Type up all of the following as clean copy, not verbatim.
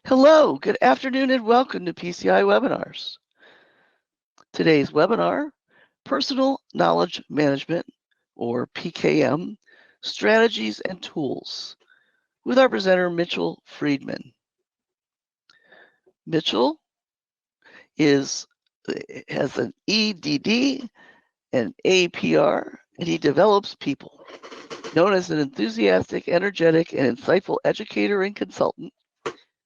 Hello, good afternoon, and welcome to PCI Webinars. Today's webinar, Personal Knowledge Management, or PKM, Strategies and Tools, with our presenter, Mitchell Friedman. Mitchell has an EDD and APR, and he develops people. Known as an enthusiastic, energetic, and insightful educator and consultant,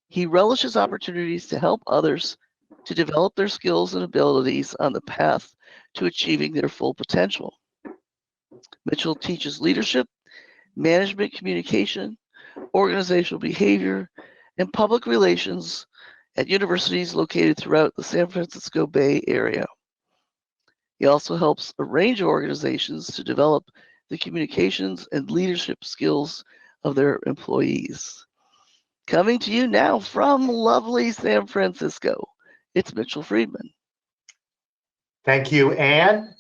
he relishes opportunities to help others to develop their skills and abilities on the path to achieving their full potential. Mitchell teaches leadership, management communication, organizational behavior, and public relations at universities located throughout the San Francisco Bay Area. He also helps a range of organizations to develop the communications and leadership skills of their employees. Coming to you now from lovely San Francisco, it's Mitchell Friedman. Thank you, Anne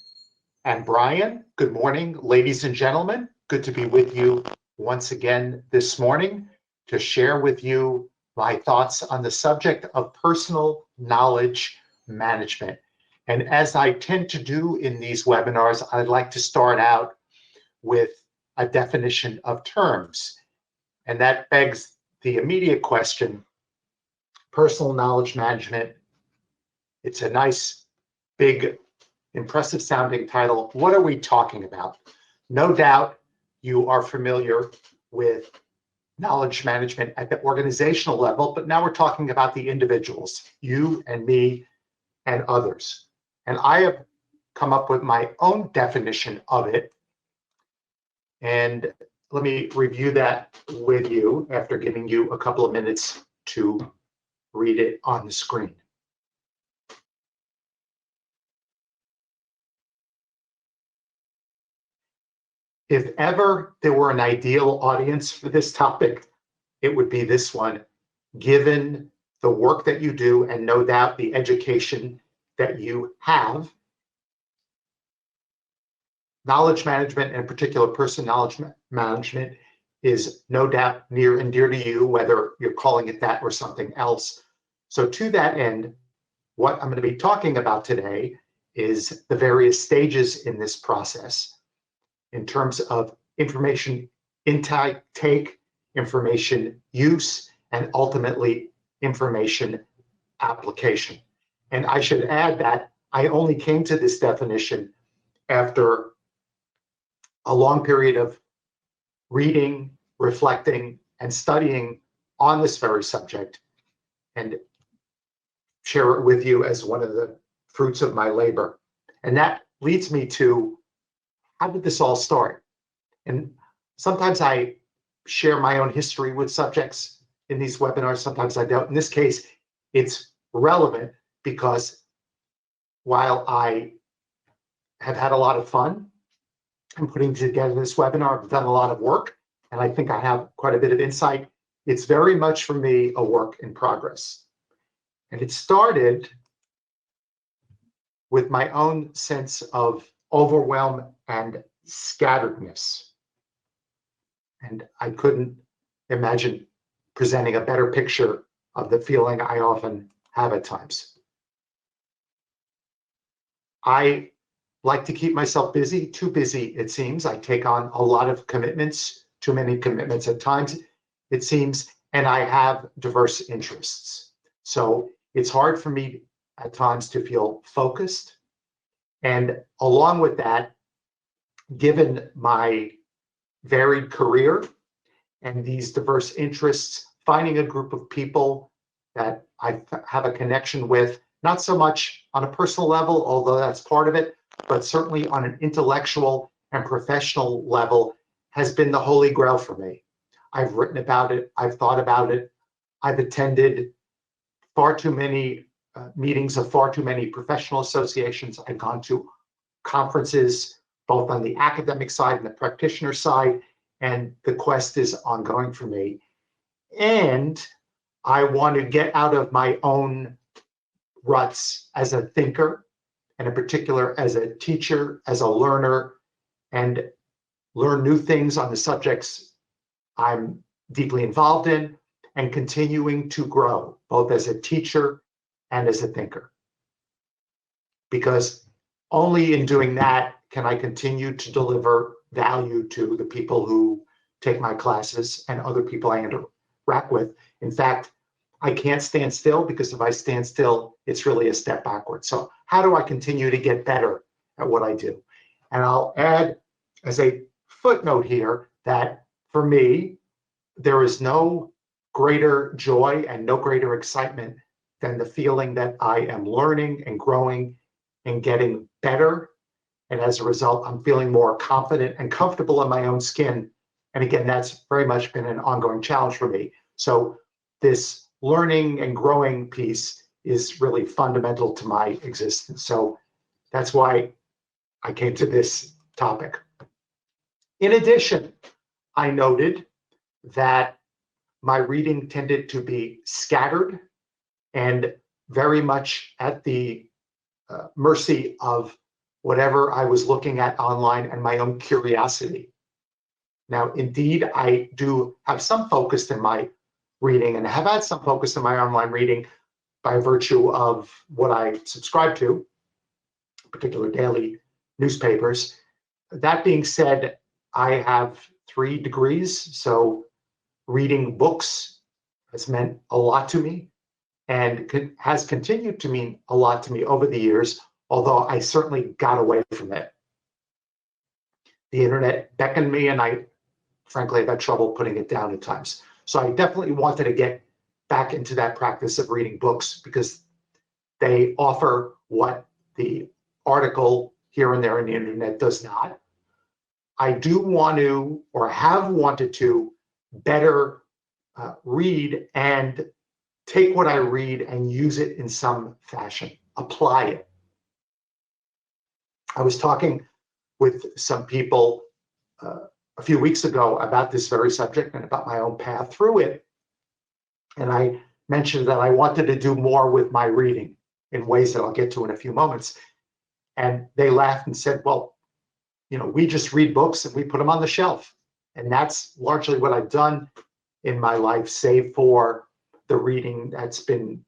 and Brian. Good morning, ladies and gentlemen. Good to be with you once again this morning to share with you my thoughts on the subject of personal knowledge management. And as I tend to do in these webinars, I'd like to start out with a definition of terms. And that begs the immediate question, personal knowledge management. It's a nice, big, impressive sounding title. What are we talking about? No doubt you are familiar with knowledge management at the organizational level, but now we're talking about the individuals, you and me and others. And I have come up with my own definition of it. And let me review that with you after giving you a couple of minutes to read it on the screen. If ever there were an ideal audience for this topic, it would be this one, given the work that you do and no doubt the education that you have. Knowledge management, and in particular person knowledge management, is no doubt near and dear to you, whether you're calling it that or something else. So to that end, what I'm going to be talking about today is the various stages in this process in terms of information intake, information use, and ultimately information application. And I should add that I only came to this definition after a long period of reading, reflecting, and studying on this very subject, and share it with you as one of the fruits of my labor. And that leads me to, how did this all start? And sometimes I share my own history with subjects in these webinars, sometimes I don't. In this case, it's relevant because while I have had a lot of fun in putting together this webinar, I've done a lot of work, and I think I have quite a bit of insight. It's very much for me a work in progress. And it started with my own sense of overwhelm and scatteredness. And I couldn't imagine presenting a better picture of the feeling I often have at times. I like to keep myself busy, too busy it seems. I take on a lot of commitments, too many commitments at times it seems, and I have diverse interests. So it's hard for me at times to feel focused. And along with that, given my varied career and these diverse interests, finding a group of people that I have a connection with, not so much on a personal level, although that's part of it, but certainly on an intellectual and professional level, has been the holy grail for me. I've written about it, I've thought about it, I've attended far too many meetings of far too many professional associations. I've gone to conferences, both on the academic side and the practitioner side, and the quest is ongoing for me. And I want to get out of my own ruts as a thinker, and in particular as a teacher, as a learner, and learn new things on the subjects I'm deeply involved in, and continuing to grow, both as a teacher and as a thinker. Because only in doing that can I continue to deliver value to the people who take my classes and other people I interact with. In fact, I can't stand still, because if I stand still, it's really a step backwards. So how do I continue to get better at what I do? And I'll add as a footnote here that for me, there is no greater joy and no greater excitement than the feeling that I am learning and growing and getting better. And as a result, I'm feeling more confident and comfortable in my own skin. And again, that's very much been an ongoing challenge for me. So this learning and growing piece is really fundamental to my existence. So that's why I came to this topic. In addition, I noted that my reading tended to be scattered and very much at the mercy of whatever I was looking at online and my own curiosity. Now, indeed, I do have some focus in my reading and have had some focus in my online reading by virtue of what I subscribe to, particular daily newspapers. That being said, I have 3 degrees, so reading books has meant a lot to me and has continued to mean a lot to me over the years, although I certainly got away from it. The internet beckoned me, and I frankly have had trouble putting it down at times. So I definitely wanted to get back into that practice of reading books, because they offer what the article here and there in the internet does not. I do want to, or have wanted to, better read and take what I read and use it in some fashion, apply it. I was talking with some people a few weeks ago about this very subject and about my own path through it. And I mentioned that I wanted to do more with my reading in ways that I'll get to in a few moments. And they laughed and said, well, you know, we just read books and we put them on the shelf. And that's largely what I've done in my life, save for the reading that's been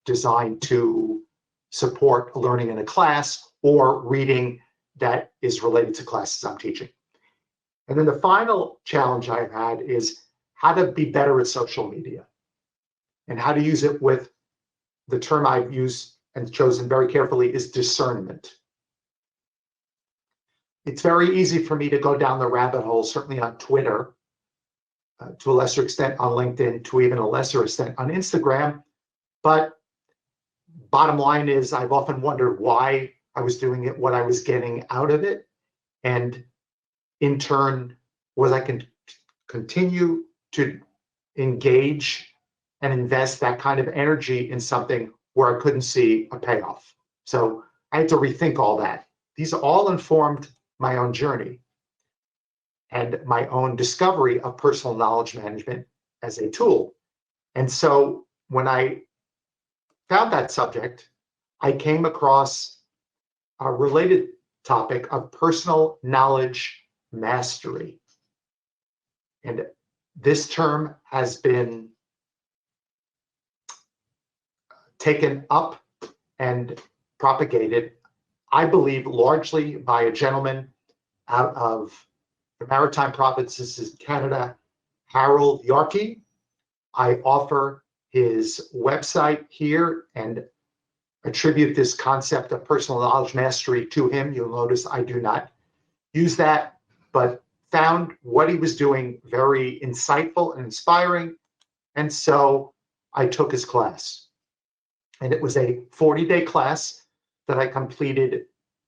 designed to support learning in a class or reading that is related to classes I'm teaching. And then the final challenge I've had is how to be better at social media and how to use it with the term I've used and chosen very carefully is discernment. It's very easy for me to go down the rabbit hole, certainly on Twitter, to a lesser extent on LinkedIn, to even a lesser extent on Instagram. But bottom line is I've often wondered why I was doing it, what I was getting out of it. And in turn, was I can continue to engage and invest that kind of energy in something where I couldn't see a payoff. So I had to rethink all that. These all informed my own journey and my own discovery of personal knowledge management as a tool. And so when I found that subject, I came across a related topic of personal knowledge mastery. And this term has been taken up and propagated, I believe, largely by a gentleman out of the Maritime Provinces in Canada, Harold Yarkey. I offer his website here and attribute this concept of personal knowledge mastery to him. You'll notice I do not use that, but found what he was doing very insightful and inspiring. And so I took his class. And it was a 40-day class that I completed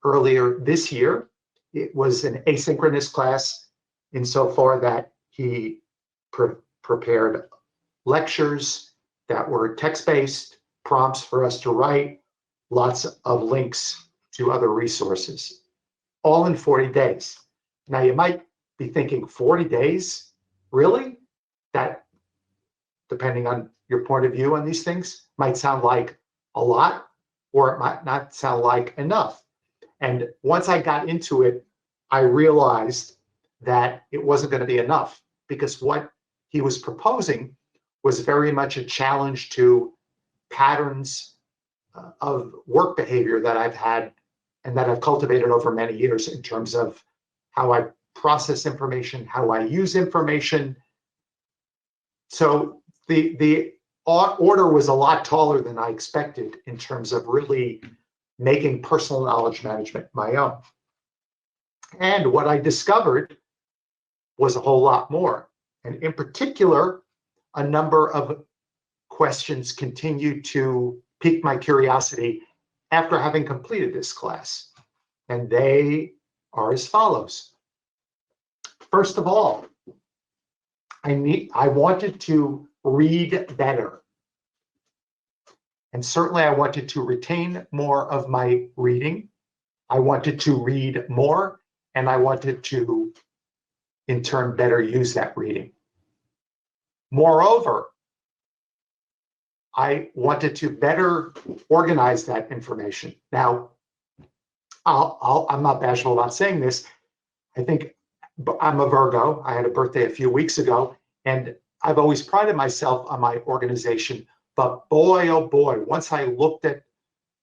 earlier this year. It was an asynchronous class insofar that he prepared lectures that were text-based, prompts for us to write, lots of links to other resources, all in 40 days. Now you might be thinking 40 days, really? That, depending on your point of view on these things, might sound like a lot, or it might not sound like enough. And once I got into it, I realized that it wasn't going to be enough, because what he was proposing was very much a challenge to patterns of work behavior that I've had and that I've cultivated over many years in terms of how I process information, how I use information. So the order was a lot taller than I expected in terms of really making personal knowledge management my own. And what I discovered was a whole lot more. And in particular, a number of questions continued to pique my curiosity after having completed this class. And they are as follows. First of all, I wanted to read better. And certainly I wanted to retain more of my reading. I wanted to read more, and I wanted to, in turn, better use that reading. Moreover, I wanted to better organize that information. Now, I'm not bashful about saying this. I think I'm a Virgo. I had a birthday a few weeks ago, and I've always prided myself on my organization. But boy, oh boy, once I looked at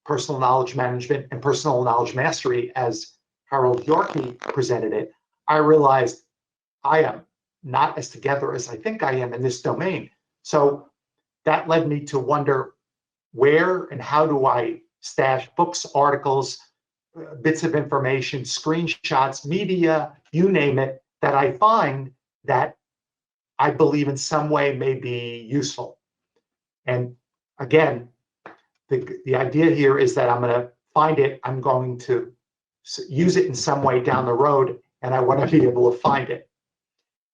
personal knowledge management and personal knowledge mastery as Harold Yorke presented it, I realized I am not as together as I think I am in this domain. So that led me to wonder where and how do I stash books, articles, bits of information, screenshots, media, you name it, that I find that I believe in some way may be useful. And again, the idea here is that I'm going to find it, I'm going to use it in some way down the road, and I want to be able to find it.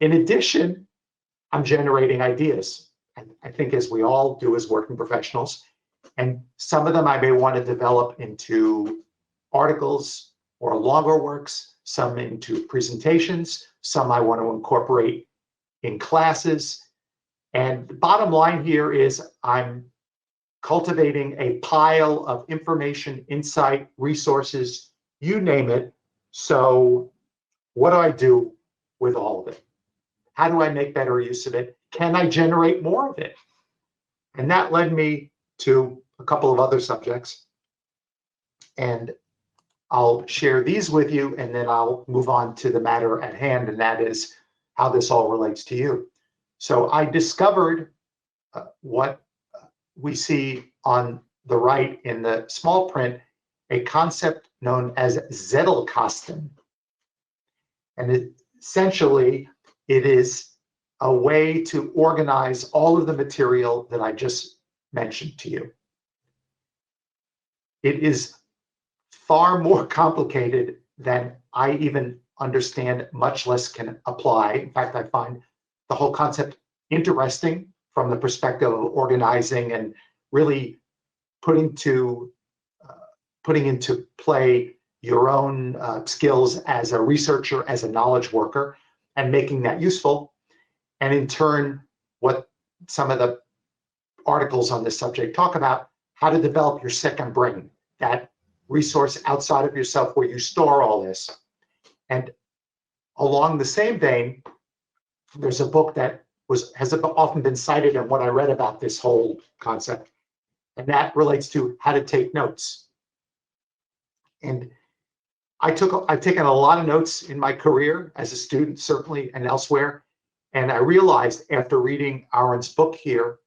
In addition, I'm generating ideas. And I think as we all do as working professionals, and some of them I may want to develop into articles or longer works, some into presentations, some I want to incorporate in classes. And the bottom line here is I'm cultivating a pile of information, insight, resources, you name it. So what do I do with all of it? How do I make better use of it? Can I generate more of it? And that led me to a couple of other subjects. And I'll share these with you, and then I'll move on to the matter at hand, and that is how this all relates to you. So I discovered what we see on the right in the small print, a concept known as Zettelkasten. And essentially, it is a way to organize all of the material that I just mentioned to you. It is far more complicated than I even understand, much less can apply. In fact, I find the whole concept interesting from the perspective of organizing and really putting into play your own skills as a researcher, as a knowledge worker, and making that useful. And in turn, what some of the articles on this subject talk about, how to develop your second brain, that resource outside of yourself where you store all this. And along the same vein, there's a book that has often been cited in what I read about this whole concept, and that relates to how to take notes. And I've taken a lot of notes in my career as a student, certainly, and elsewhere. And I realized after reading Aaron's book here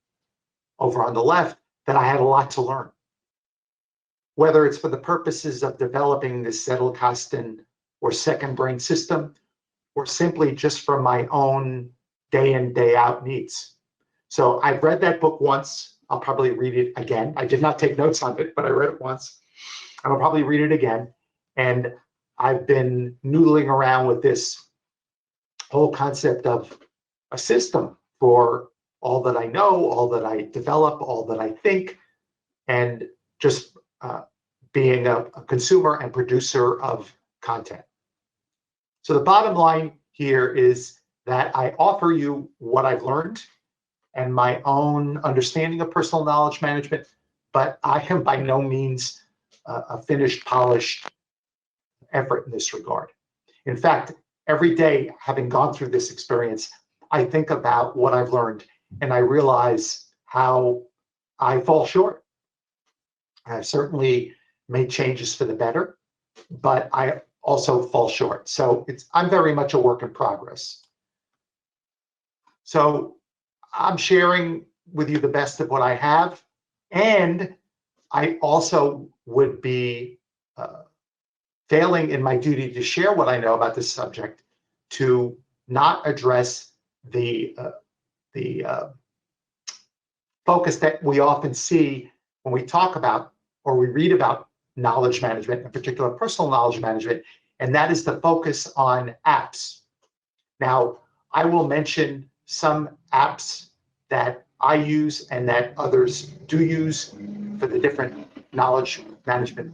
over on the left that I had a lot to learn. Whether it's for the purposes of developing this Zettelkasten or second brain system, or simply just for my own day in, day out needs. So I've read that book once. I'll probably read it again. I did not take notes on it, but I read it once. I'll probably read it again. And I've been noodling around with this whole concept of a system for all that I know, all that I develop, all that I think, and just being a consumer and producer of content. So the bottom line here is that I offer you what I've learned and my own understanding of personal knowledge management, but I am by no means a finished, polished effort in this regard. In fact, every day, having gone through this experience, I think about what I've learned and I realize how I fall short. I've certainly made changes for the better, but I also fall short. So I'm very much a work in progress. So I'm sharing with you the best of what I have, and I also would be failing in my duty to share what I know about this subject to not address the focus that we often see when we talk about or we read about knowledge management, in particular personal knowledge management, and that is the focus on apps. Now, I will mention some apps that I use and that others do use for the different knowledge management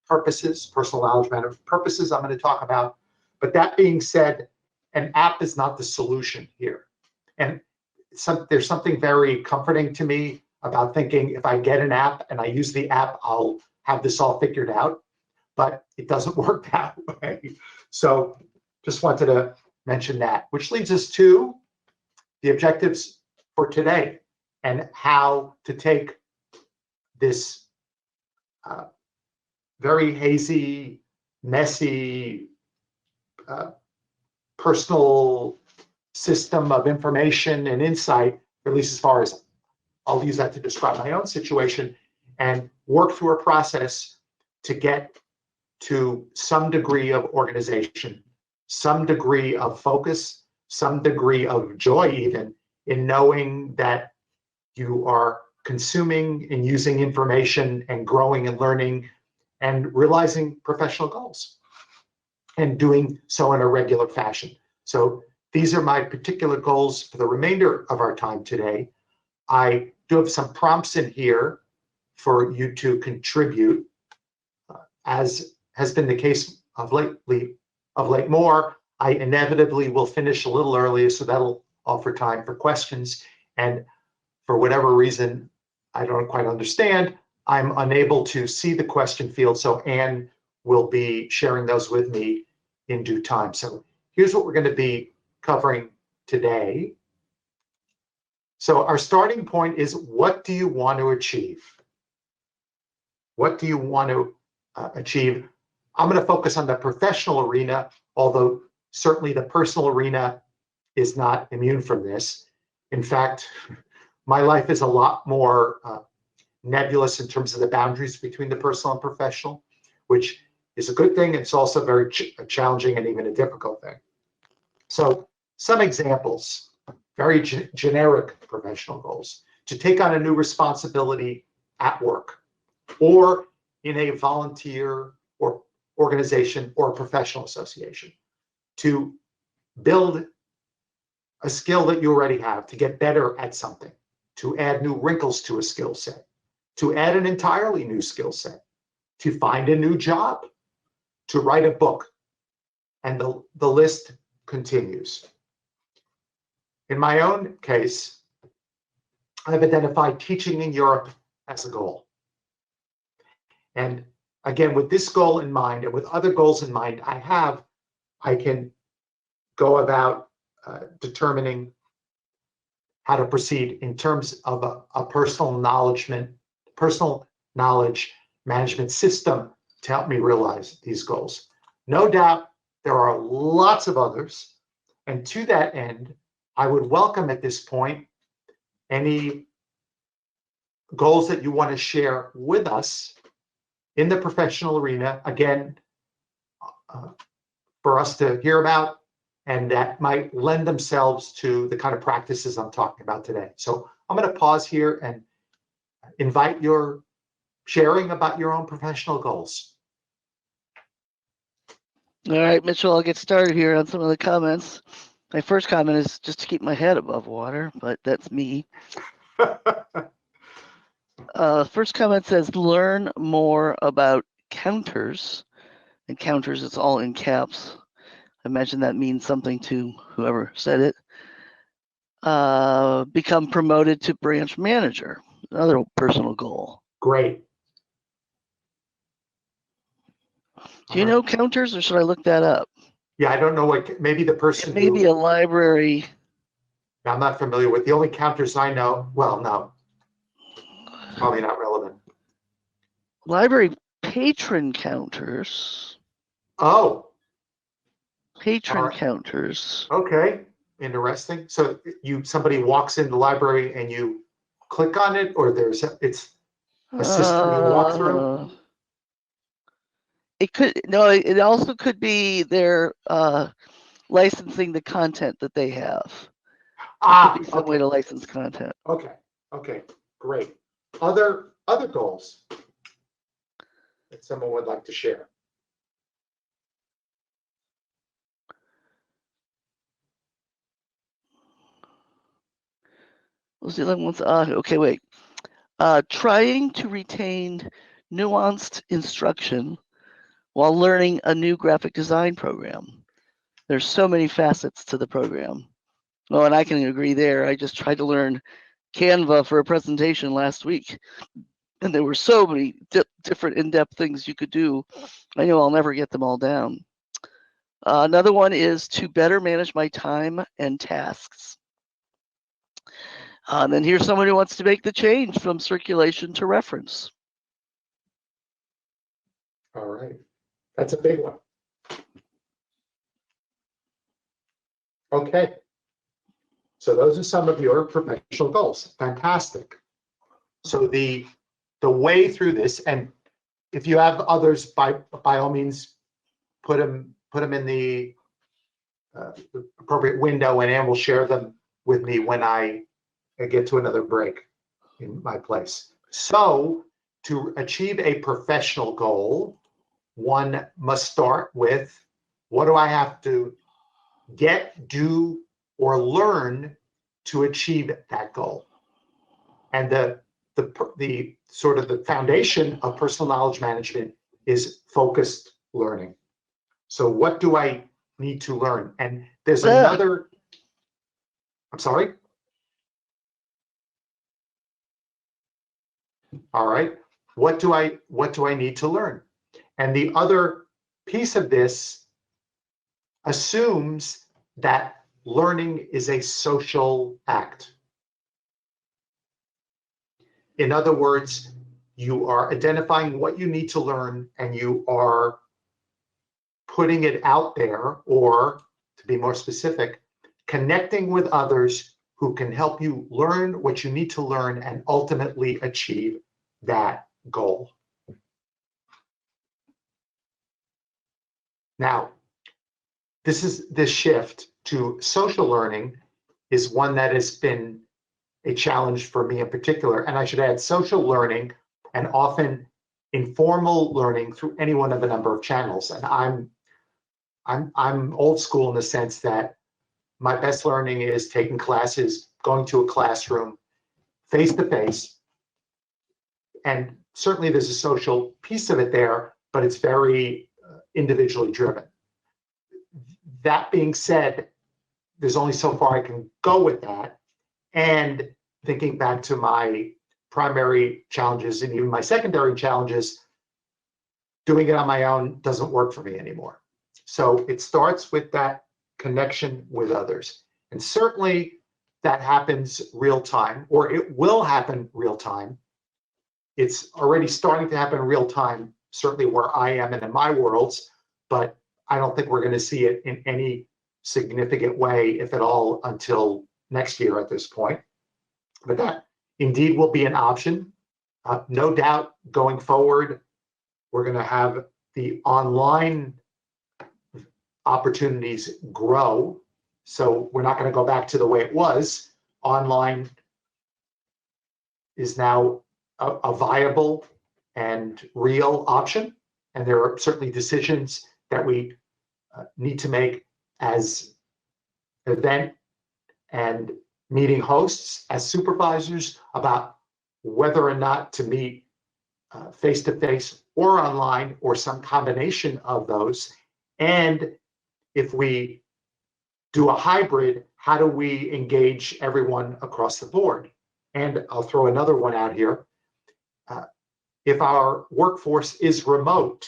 purposes, personal knowledge management purposes I'm going to talk about. But that being said, an app is not the solution here. And there's something very comforting to me about thinking if I get an app and I use the app, I'll have this all figured out. But it doesn't work that way. So just wanted to mention that, which leads us to the objectives for today and how to take this very hazy, messy, personal system of information and insight, at least as far as I'll use that to describe my own situation, and work through a process to get to some degree of organization, some degree of focus, some degree of joy even in knowing that you are consuming and using information and growing and learning and realizing professional goals and doing so in a regular fashion. So these are my particular goals for the remainder of our time today. I do have some prompts in here for you to contribute, as has been the case of late more. I inevitably will finish a little earlier, so that'll offer time for questions. And for whatever reason, I don't quite understand, I'm unable to see the question field, so Anne will be sharing those with me in due time. So here's what we're going to be covering today. So our starting point is, what do you want to achieve? What do you want to achieve? I'm going to focus on the professional arena, although certainly the personal arena is not immune from this. In fact, my life is a lot more nebulous in terms of the boundaries between the personal and professional, which is a good thing. It's also very challenging and even a difficult thing. So some examples, very generic professional goals: to take on a new responsibility at work or in a volunteer or organization or a professional association, to build a skill that you already have, to get better at something, to add new wrinkles to a skill set, to add an entirely new skill set, to find a new job, to write a book, and the list continues. In my own case, I've identified teaching in Europe as a goal. And again, with this goal in mind and with other goals in mind I can go about determining how to proceed in terms of a personal knowledge management system to help me realize these goals. No doubt there are lots of others, and to that end, I would welcome at this point any goals that you want to share with us in the professional arena, again, for us to hear about, and that might lend themselves to the kind of practices I'm talking about today. So I'm going to pause here and invite your sharing about your own professional goals. All right, Mitchell, I'll get started here on some of the comments. My first comment is just to keep my head above water, but that's me. First comment says, learn more about counters. And counters, it's all in caps. I imagine that means something to whoever said it. Become promoted to branch manager, another personal goal. Great. Do you know counters, or should I look that up? Yeah, I don't know what, maybe the person. It may be a library Now, I'm not familiar with the only counters I know. Well, no, it's probably not relevant. Library patron counters. Oh, Patron all right. counters. Okay, interesting. So somebody walks in the library and you click on it, or it's a system you walk through? It could, no, it also could be their licensing the content that they have. It could be some way Okay, to license content. okay, great. Other goals that someone would like to share? What's the other ones? Okay, wait. Trying to retain nuanced instruction while learning a new graphic design program. There's so many facets to the program. Well, and I can agree there. I just tried to learn Canva for a presentation last week, and there were so many different in-depth things you could do. I know I'll never get them all down. Another one is to better manage my time and tasks. And then here's someone who wants to make the change from circulation to reference. All right, that's a big one. Okay, so those are some of your professional goals. Fantastic. So the way through this, and if you have others, by all means, put them in the appropriate window, and Ann will share them with me when I get to another break in my place. So to achieve a professional goal, one must start with, what do I have to get, do, or learn to achieve that goal? And the sort of the foundation of personal knowledge management is focused learning. So what do I need to learn? And there's another, I'm sorry? All right, what do I need to learn? And the other piece of this assumes that learning is a social act. In other words, you are identifying what you need to learn and you are putting it out there, or to be more specific, connecting with others who can help you learn what you need to learn and ultimately achieve that goal. Now, this shift to social learning is one that has been a challenge for me in particular, and I should add social learning and often informal learning through any one of a number of channels. And I'm old school in the sense that my best learning is taking classes, going to a classroom, face to face, and certainly there's a social piece of it there, but it's very individually driven. That being said, there's only so far I can go with that. And thinking back to my primary challenges and even my secondary challenges, doing it on my own doesn't work for me anymore. So it starts with that connection with others. And certainly that happens real time, or it will happen real time. It's already starting to happen real time, certainly where I am and in my worlds, but I don't think we're going to see it in any significant way, if at all, until next year at this point. But that indeed will be an option. No doubt going forward, we're going to have the online opportunities grow. So we're not going to go back to the way it was. Online is now a viable and real option. And there are certainly decisions that we need to make as event and meeting hosts, as supervisors, about whether or not to meet face-to-face or online or some combination of those. And if we do a hybrid, how do we engage everyone across the board? And I'll throw another one out here. If our workforce is remote,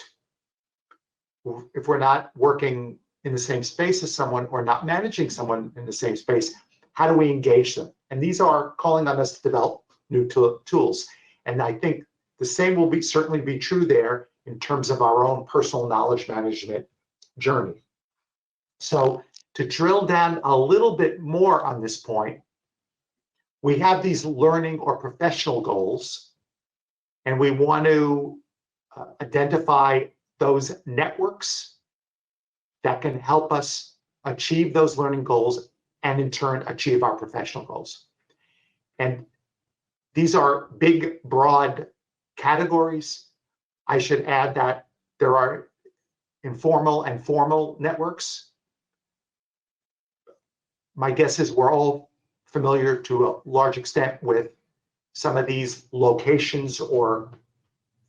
if we're not working in the same space as someone or not managing someone in the same space, how do we engage them? And these are calling on us to develop new tools. And I think the same will certainly be true there in terms of our own personal knowledge management journey. So to drill down a little bit more on this point, we have these learning or professional goals, and we want to identify those networks that can help us achieve those learning goals and in turn achieve our professional goals. And these are big, broad categories. I should add that there are informal and formal networks. My guess is we're all familiar to a large extent with some of these locations or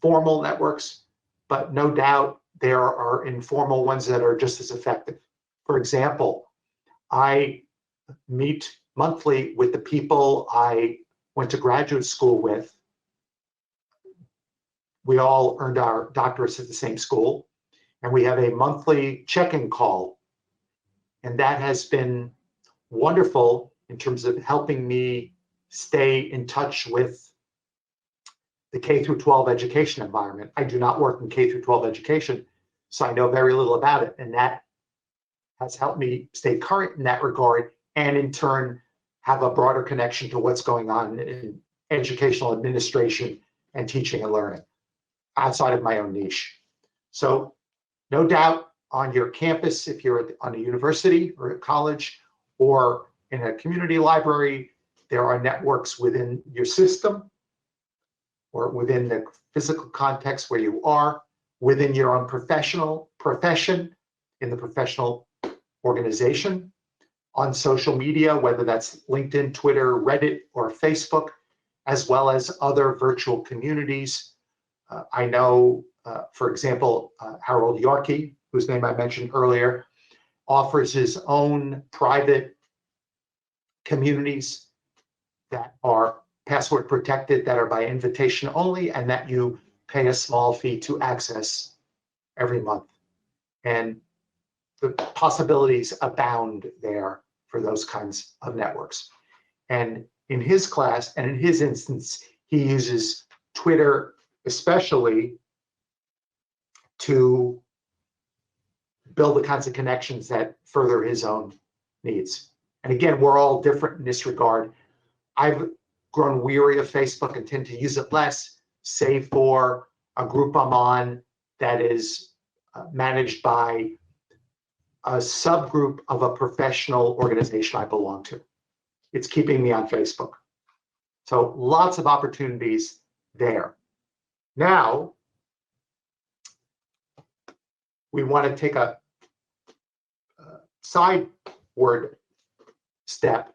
formal networks, but no doubt there are informal ones that are just as effective. For example, I meet monthly with the people I went to graduate school with. We all earned our doctorates at the same school, and we have a monthly check-in call. And that has been wonderful in terms of helping me stay in touch with the K through 12 education environment. I do not work in K through 12 education, so I know very little about it. And that has helped me stay current in that regard, and in turn, have a broader connection to what's going on in educational administration and teaching and learning outside of my own niche. So no doubt on your campus, if you're on a university or a college or in a community library, there are networks within your system or within the physical context where you are, within your own profession, in the professional organization, on social media, whether that's LinkedIn, Twitter, Reddit, or Facebook, as well as other virtual communities. I know, for example, Harold Yorkie, whose name I mentioned earlier, offers his own private communities that are password protected, that are by invitation only, and that you pay a small fee to access every month. And the possibilities abound there for those kinds of networks. And in his class, and in his instance, he uses Twitter especially to build the kinds of connections that further his own needs. And again, we're all different in this regard. I've grown weary of Facebook and tend to use it less, save for a group I'm on that is managed by a subgroup of a professional organization I belong to. It's keeping me on Facebook. So lots of opportunities there. Now, we want to take a sideward step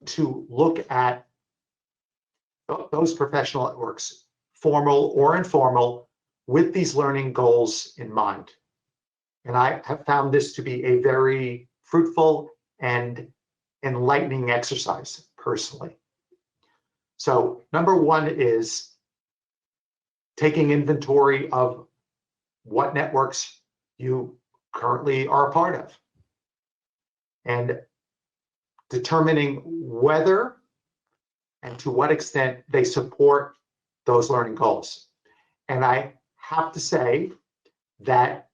to look at those professional networks, formal or informal, with these learning goals in mind. And I have found this to be a very fruitful and enlightening exercise personally. So number one is taking inventory of what networks you currently are a part of and determining whether and to what extent they support those learning goals. And I have to say that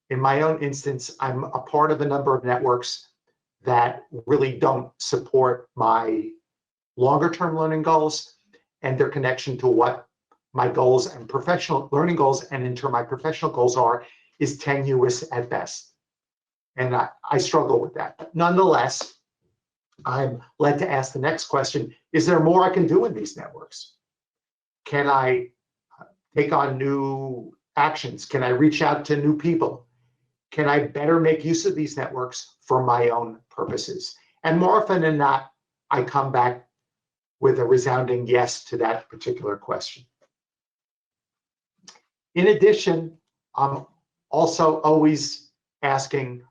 in my own instance, I'm a part of a number of networks that really don't support my longer term learning goals and their connection to what my goals and professional learning goals and in turn my professional goals are is tenuous at best. And I struggle with that. Nonetheless, I'm led to ask the next question, is there more I can do in these networks? Can I take on new actions? Can I reach out to new people? Can I better make use of these networks for my own purposes? And more often than not, I come back with a resounding yes to that particular question. In addition, I'm also always asking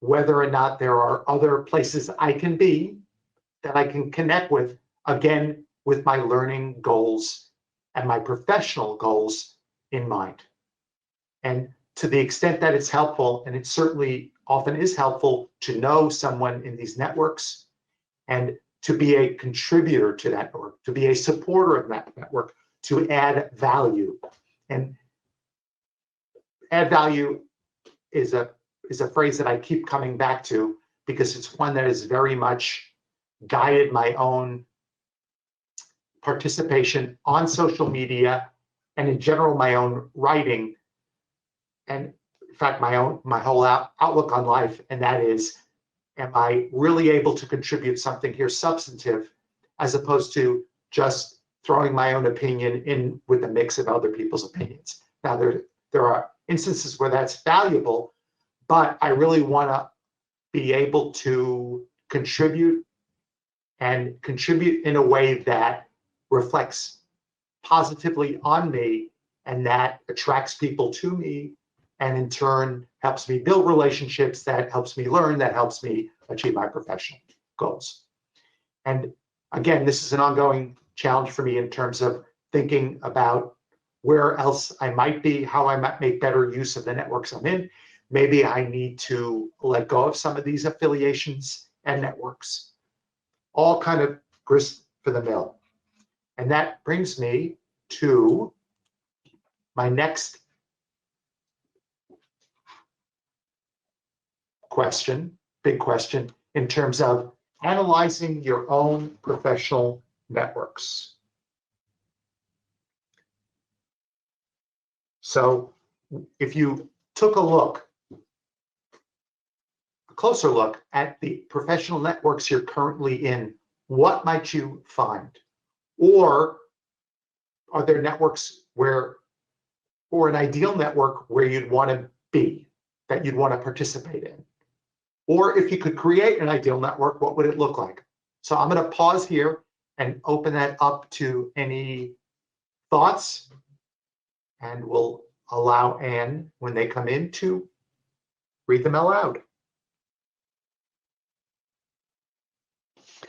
whether or not there are other places I can be that I can connect with, again, with my learning goals and my professional goals in mind. And to the extent that it's helpful, and it certainly often is helpful to know someone in these networks and to be a contributor to that network, to be a supporter of that network, to add value. And add value is a phrase that I keep coming back to because it's one that has very much guided my own participation on social media and in general my own writing, and in fact my whole outlook on life. And that is, am I really able to contribute something here substantive, as opposed to just throwing my own opinion in with a mix of other people's opinions? Now there are instances where that's valuable, but I really want to be able to contribute and contribute in a way that reflects positively on me and that attracts people to me, and in turn helps me build relationships, that helps me learn, that helps me achieve my professional goals. And again, this is an ongoing challenge for me in terms of thinking about where else I might be, how I might make better use of the networks I'm in. Maybe I need to let go of some of these affiliations and networks. All kind of grist for the mill. And that brings me to my next question, big question, in terms of analyzing your own professional networks. So if you took a closer look at the professional networks you're currently in, what might you find? Or are there networks or an ideal network where you'd want to be, that you'd want to participate in? Or if you could create an ideal network, what would it look like? So I'm going to pause here and open that up to any thoughts, and we'll allow Anne, when they come in, to read them aloud.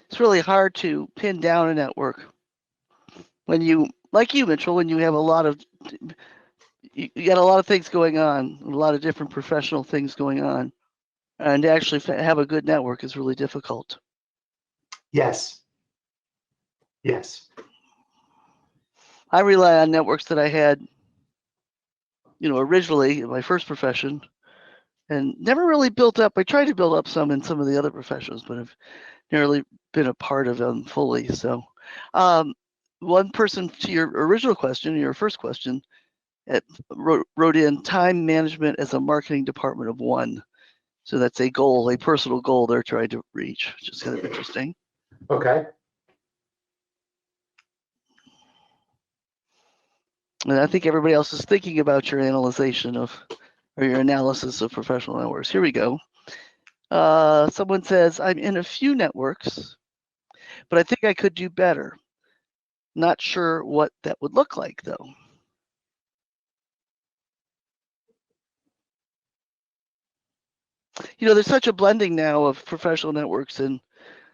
It's really hard to pin down a network when you, like you, Mitchell, when you have you got a lot of things going on, a lot of different professional things going on, and to actually have a good network is really difficult. Yes. Yes. I rely on networks that I had, originally in my first profession, and never really built up. I tried to build up some in some of the other professions, but have never really been a part of them fully. So, one person, to your original question, your first question, wrote in time management as a marketing department of one. So that's a goal, a personal goal they're trying to reach, which is kind of interesting. Okay. And I think everybody else is thinking about your analysis of professional networks. Here we go. Someone says, I'm in a few networks, but I think I could do better. Not sure what that would look like, though. There's such a blending now of professional networks and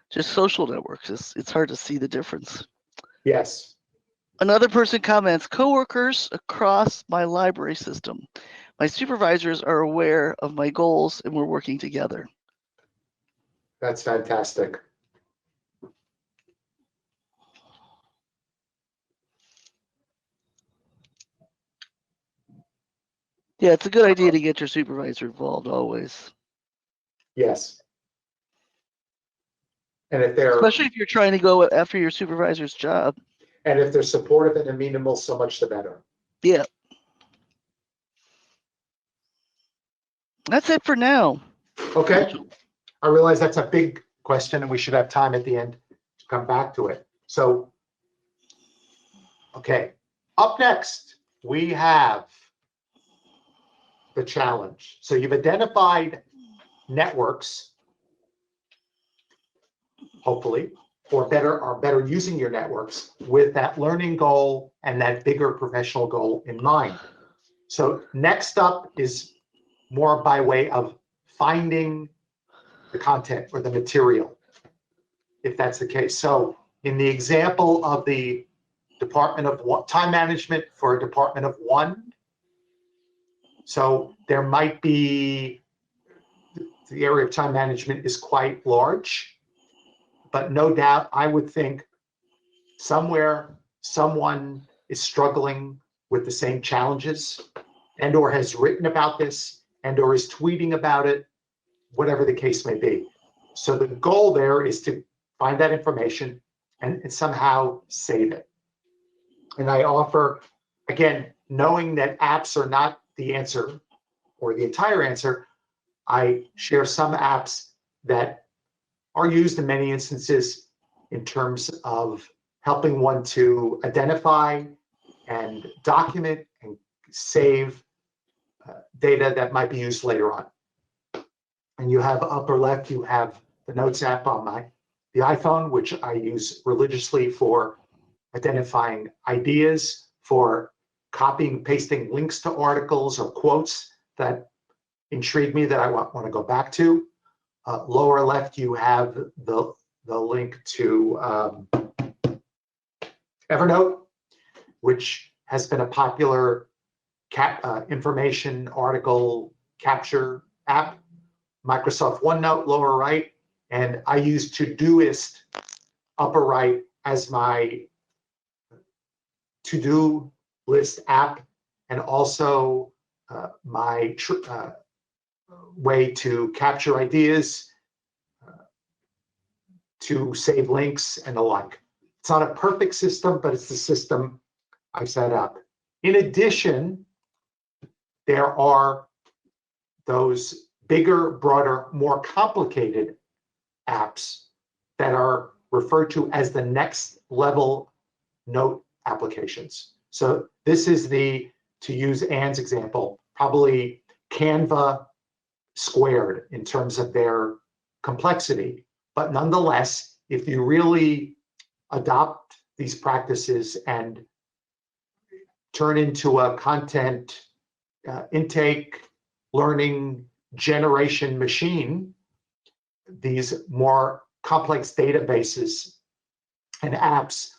just social networks. It's hard to see the difference. Yes. Another person comments, coworkers across my library system. My supervisors are aware of my goals and we're working together. That's fantastic. Yeah, it's a good idea to get your supervisor involved always. Yes. And especially if you're trying to go after your supervisor's job. And if they're supportive and amenable, so much the better. Yeah. That's it for now. Okay. I realize that's a big question and we should have time at the end to come back to it. So, okay. Up next, we have the challenge. So you've identified networks, hopefully, or better using your networks with that learning goal and that bigger professional goal in mind. So next up is more by way of finding the content or the material, if that's the case. So in the example of the Department of Time Management for a department of one, so there might be, the area of time management is quite large. but no doubt I would think somewhere someone is struggling with the same challenges and or has written about this and or is tweeting about it, whatever the case may be. So the goal there is to find that information and somehow save it. And I offer, again, knowing that apps are not the answer or the entire answer, I share some apps that are used in many instances in terms of helping one to identify and document and save data that might be used later on. And you have upper left, you have the Notes app on the iPhone, which I use religiously for identifying ideas, for copying, pasting links to articles or quotes that intrigue me that I want to go back to. Lower left, you have the link to Evernote, which has been a popular information article capture app. Microsoft OneNote, lower right, and I use Todoist, upper right, as my to-do list app, and also my way to capture ideas, to save links and the like. It's not a perfect system, but it's the system I've set up. In addition, there are those bigger, broader, more complicated apps that are referred to as the next level note applications. So this is to use Anne's example, probably Canva squared in terms of their complexity. But nonetheless, if you really adopt these practices and turn into a content intake, learning generation machine, these more complex databases and apps,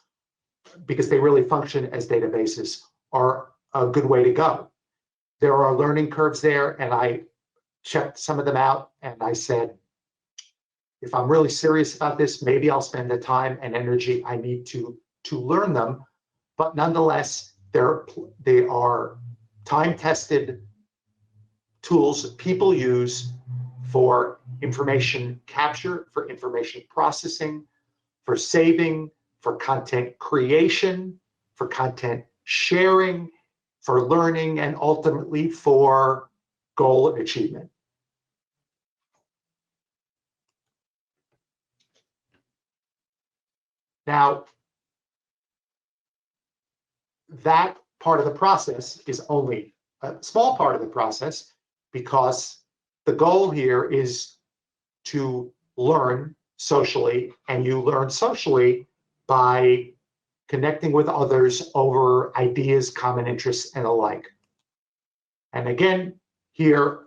because they really function as databases, are a good way to go. There are learning curves there, and I checked some of them out, and I said, if I'm really serious about this, maybe I'll spend the time and energy I need to learn them. But nonetheless, they are time-tested tools people use for information capture, for information processing, for saving, for content creation, for content sharing, for learning, and ultimately for goal achievement. Now, that part of the process is only a small part of the process, because the goal here is to learn socially, and you learn socially by connecting with others over ideas, common interests, and the like. And again, here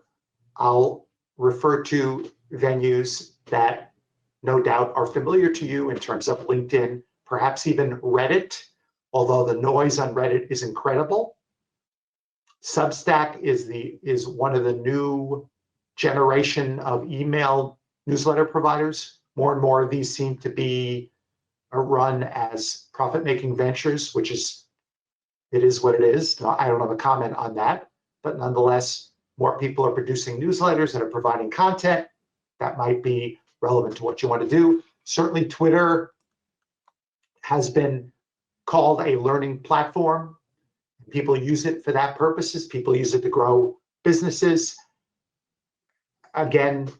I'll refer to venues that no doubt are familiar to you in terms of LinkedIn, perhaps even Reddit, although the noise on Reddit is incredible. Substack is one of the new generation of email newsletter providers. More and more of these seem to be run as profit-making ventures, it is what it is. I don't have a comment on that, but nonetheless, more people are producing newsletters that are providing content that might be relevant to what you want to do. Certainly, Twitter has been called a learning platform. People use it for that purposes. People use it to grow businesses. Again,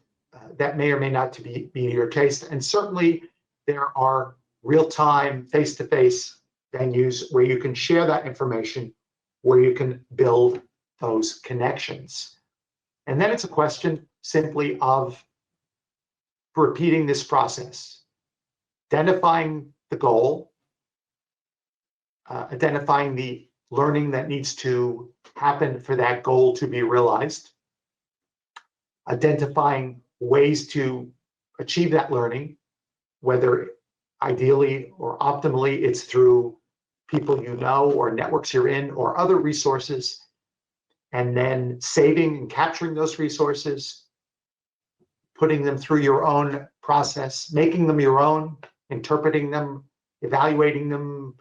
that may or may not be your taste. And certainly, there are real-time, face-to-face venues where you can share that information, where you can build those connections. And then it's a question simply of repeating this process, identifying the goal, identifying the learning that needs to happen for that goal to be realized, identifying ways to achieve that learning, whether ideally or optimally it's through people you know or networks you're in or other resources, and then saving and capturing those resources, putting them through your own process, making them your own, interpreting them, evaluating them,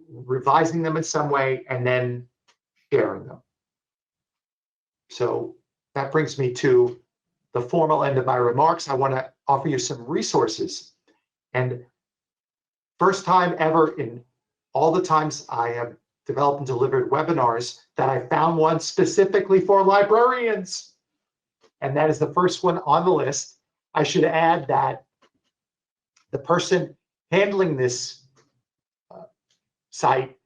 revising them in some way, and then sharing them. So that brings me to the formal end of my remarks. I want to offer you some resources. And first time ever in all the times I have developed and delivered webinars that I found one specifically for librarians. And that is the first one on the list. I should add that the person handling this site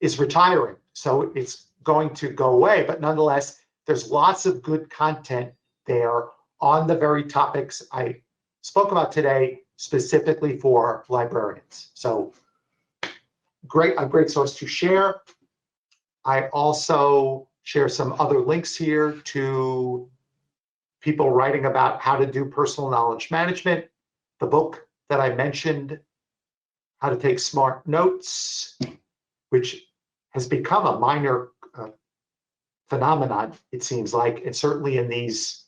is retiring, so it's going to go away, but nonetheless, there's lots of good content there on the very topics I spoke about today, specifically for librarians. So a great source to share. I also share some other links here to people writing about how to do personal knowledge management. The book that I mentioned, How to Take Smart Notes, which has become a minor phenomenon, it seems like, and certainly in these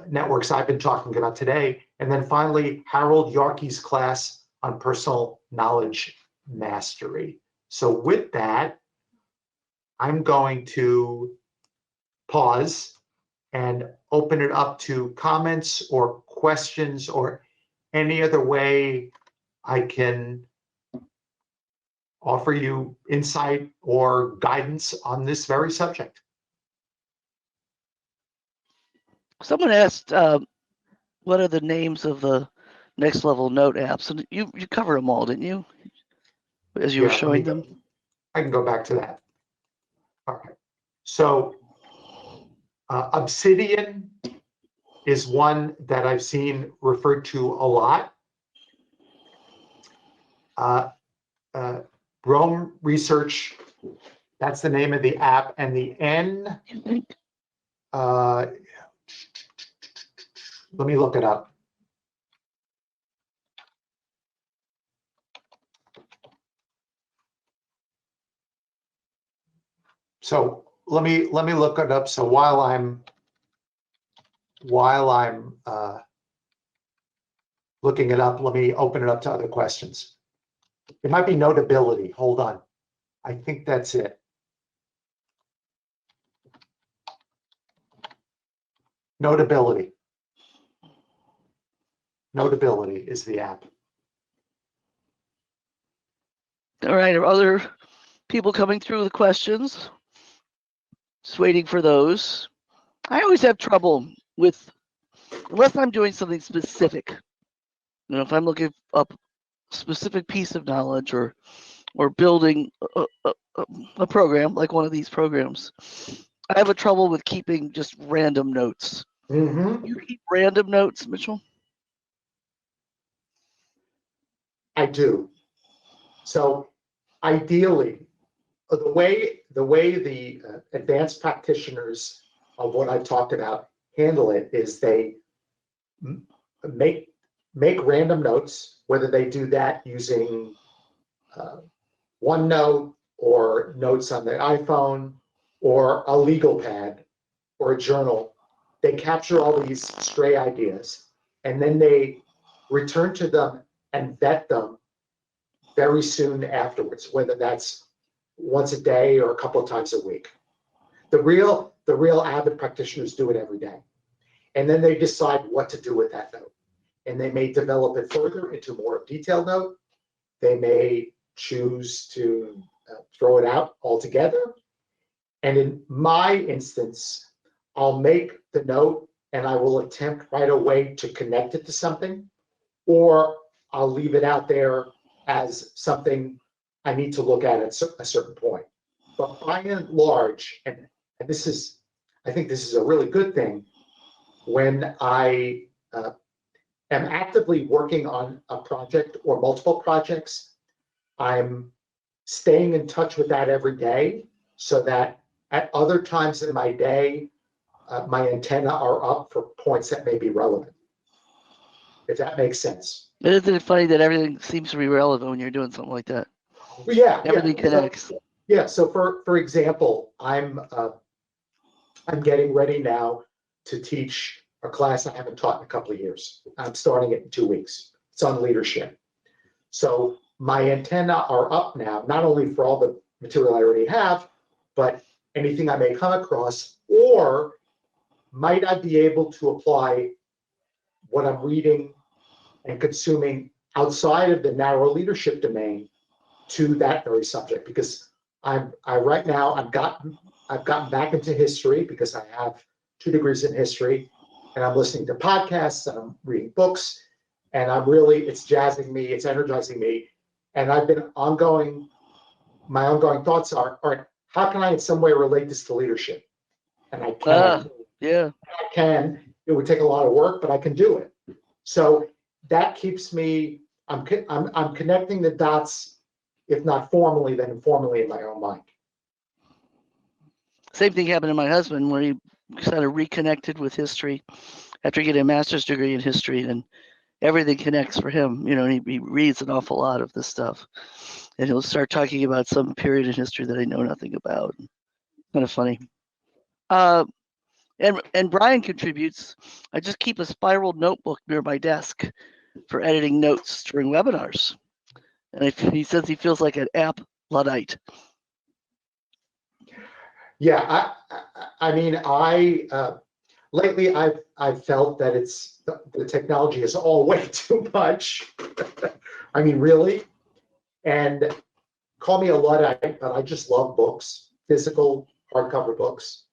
networks I've been talking about today. And then finally, Harold Yarkey's class on personal knowledge mastery. So with that, I'm going to pause and open it up to comments or questions or any other way I can offer you insight or guidance on this very subject. Someone asked, what are the names of the next level note apps? And you covered them all, didn't you? As you were showing them. I can go back to that. All right. So Obsidian is one that I've seen referred to a lot. Rome Research, that's the name of the app, and the N, let me look it up. So let me look it up. So while I'm looking it up, let me open it up to other questions. It might be Notability. Hold on. I think that's it. Notability. Notability is the app. All right. Are other people coming through the questions? Just waiting for those. I always have trouble with, unless I'm doing something specific. You know, if I'm looking up a specific piece of knowledge or building a program like one of these programs, I have a trouble with keeping just random notes. Mm-hmm. You keep random notes, Mitchell? I do. So ideally, the way the advanced practitioners of what I've talked about handle it is they make random notes, whether they do that using OneNote or notes on the iPhone or a legal pad or a journal. They capture all these stray ideas and then they return to them and vet them very soon afterwards, whether that's once a day or a couple of times a week. The real avid practitioners do it every day. And then they decide what to do with that note. And they may develop it further into more detailed note. They may choose to throw it out altogether. And in my instance, I'll make the note and I will attempt right away to connect it to something, or I'll leave it out there as something I need to look at a certain point. But by and large, and this is, I think this is a really good thing, when I am actively working on a project or multiple projects, I'm staying in touch with that every day so that at other times in my day, my antenna are up for points that may be relevant, if that makes sense. Isn't it funny that everything seems to be relevant when you're doing something like that? Well, yeah, everything connects. So for example, I'm getting ready now to teach a class I haven't taught in a couple of years. I'm starting it in 2 weeks. It's on leadership. So my antenna are up now, not only for all the material I already have, but anything I may come across, or might I be able to apply what I'm reading and consuming outside of the narrow leadership domain to that very subject? Because right now I've gotten back into history because I have 2 degrees in history, and I'm listening to podcasts and I'm reading books, and it's jazzing me, it's energizing me. And I've been my ongoing thoughts are, all right, how can I in some way relate this to leadership? And I can. Yeah. I can. It would take a lot of work, but I can do it. So that keeps me, I'm connecting the dots, if not formally, then informally in my own mind. Same thing happened to my husband, where he kind of reconnected with history after getting a master's degree in history, and everything connects for him. And he reads an awful lot of this stuff, and he'll start talking about some period in history that I know nothing about. Kind of funny. And Brian contributes. I just keep a spiral notebook near my desk for editing notes during webinars, and he says he feels like an app Luddite. Yeah, I mean, lately I've felt that the technology is all way too much. I mean, really. And call me a Luddite, but I just love books, physical hardcover books.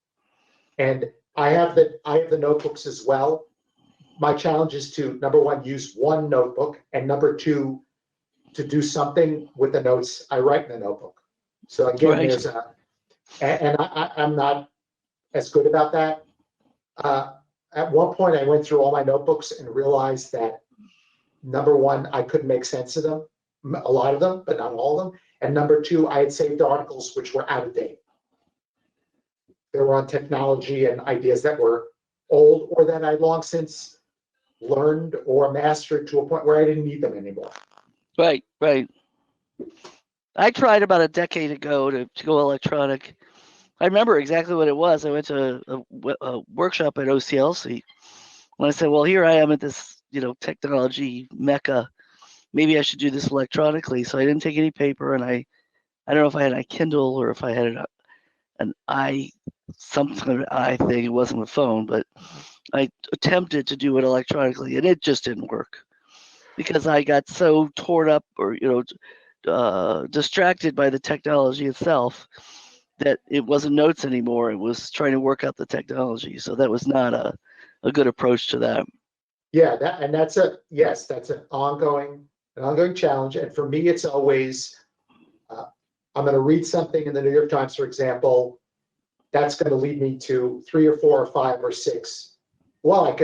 And I have the notebooks as well. My challenge is to, number one, use one notebook, and number two, to do something with the notes I write in the notebook. So again, Right. I'm not as good about that. At one point, I went through all my notebooks and realized that, number one, I couldn't make sense of them, a lot of them, but not all of them. And number two, I had saved articles which were out of date. They were on technology and ideas that were old, or that I long since learned or mastered to a point where I didn't need them anymore. Right. I tried about a decade ago to go electronic. I remember exactly what it was. I went to a workshop at OCLC. When I said, well, here I am at this, technology mecca. Maybe I should do this electronically. So I didn't take any paper, and I don't know if I had a Kindle or if I had some kind of I thing. It wasn't a phone, but I attempted to do it electronically, and it just didn't work because I got so torn up or distracted by the technology itself that it wasn't notes anymore. It was trying to work out the technology. So that was not a good approach to that. Yeah, that's an ongoing challenge. And for me, it's always, I'm going to read something in the New York Times, for example, that's going to lead me to 3 or 4 or 5 or 6. Well,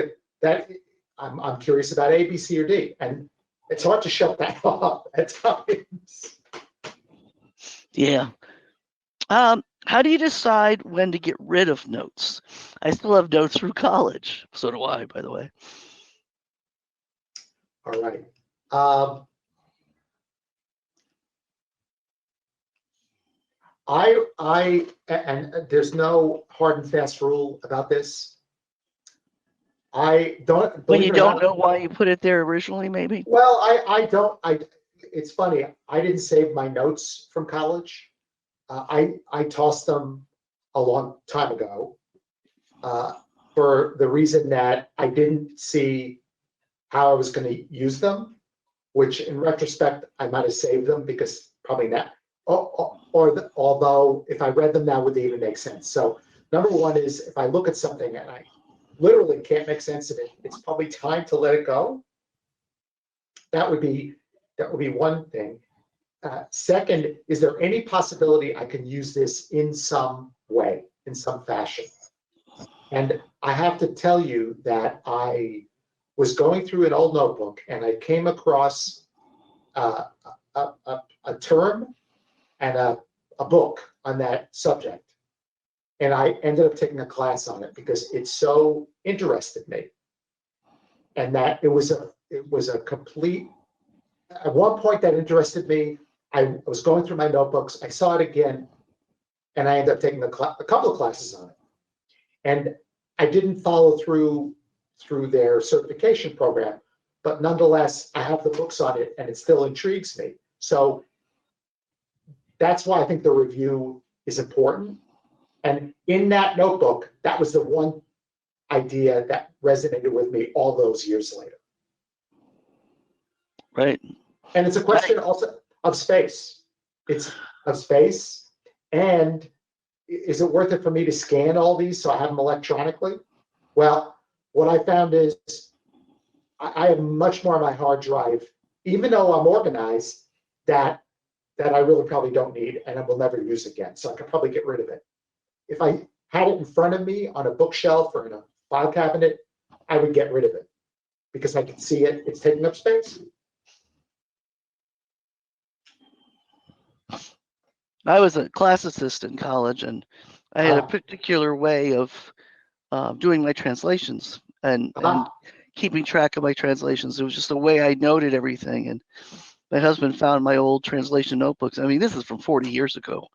I'm curious about A, B, C, or D. And it's hard to shut that off at times. Yeah. How do you decide when to get rid of notes? I still have notes through college. So do I, by the way. All right. And there's no hard and fast rule about this. I don't. When you don't know why you put it there originally, maybe? Well, I don't. It's funny. I didn't save my notes from college. I tossed them a long time ago for the reason that I didn't see how I was going to use them, which in retrospect, I might have saved them because probably not. Although if I read them now, would they even make sense? So number one is, if I look at something and I literally can't make sense of it, it's probably time to let it go. That would be one thing. Second, is there any possibility I can use this in some way, in some fashion? And I have to tell you that I was going through an old notebook and I came across a term and a book on that subject. And I ended up taking a class on it because it so interested me. And that it was a complete, at one point that interested me. I was going through my notebooks, I saw it again, and I ended up taking a couple of classes on it. And I didn't follow through their certification program, but nonetheless, I have the books on it and it still intrigues me. So that's why I think the review is important. And in that notebook, that was the one idea that resonated with me all those years later. Right. And it's a question also of space. It's of space. And is it worth it for me to scan all these so I have them electronically? Well, what I found is I have much more on my hard drive, even though I'm organized, that I really probably don't need and I will never use again. So I could probably get rid of it. If I had it in front of me on a bookshelf or in a file cabinet, I would get rid of it because I can see it. It's taking up space. I was a classicist in college, and I had a particular way of doing my translations and keeping track of my translations. It was just the way I noted everything. And my husband found my old translation notebooks. I mean, this is from 40 years ago,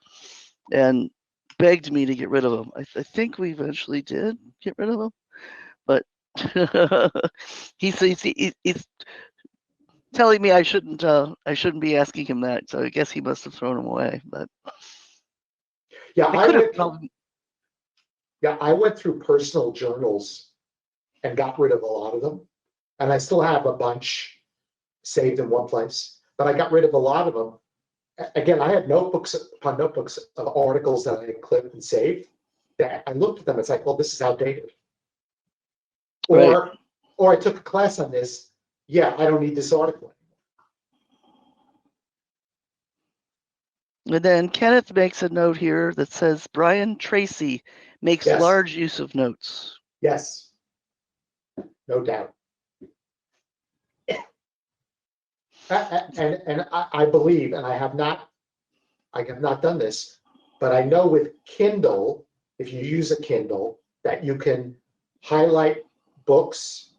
and begged me to get rid of them. I think we eventually did get rid of them, but he's telling me I shouldn't be asking him that. So I guess he must have thrown them away. But yeah, I went through personal journals and got rid of a lot of them, and I still have a bunch saved in one place. But I got rid of a lot of them. Again, I had notebooks upon notebooks of articles that I clipped and saved. That I looked at them, it's like, well, this is outdated. Or I took a class on this. Yeah, I don't need this article anymore. And then Kenneth makes a note here that says Brian Tracy makes large use of notes. Yes, no doubt. And I believe, and I have not done this, but I know with Kindle, if you use a Kindle, that you can highlight books.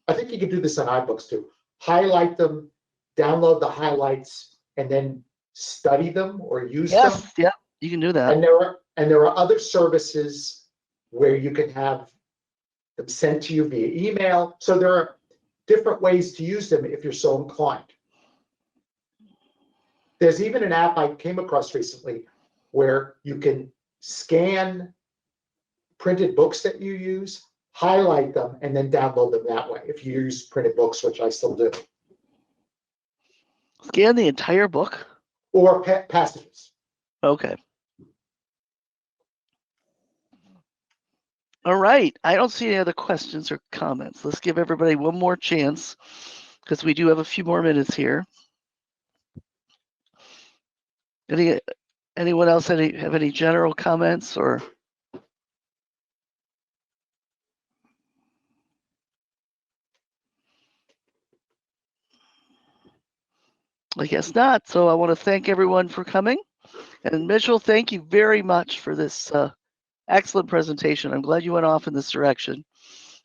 I think you can do this on iBooks too. Highlight them, download the highlights, and then study them or use them. Yeah, you can do that. And there are other services where you can have them sent to you via email. So there are different ways to use them if you're so inclined. There's even an app I came across recently where you can scan printed books that you use, highlight them, and then download them that way if you use printed books, which I still do. Scan the entire book? Or passages. Okay. All right. I don't see any other questions or comments. Let's give everybody one more chance because we do have a few more minutes here. Anyone else have any general comments or? I guess not. So I want to thank everyone for coming. And Mitchell, thank you very much for this excellent presentation. I'm glad you went off in this direction.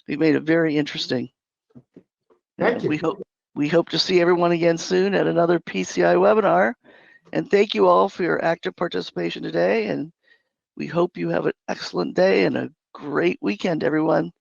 You made it very interesting. Thank you. We hope to see everyone again soon at another PCI webinar. And thank you all for your active participation today. And we hope you have an excellent day and a great weekend, everyone.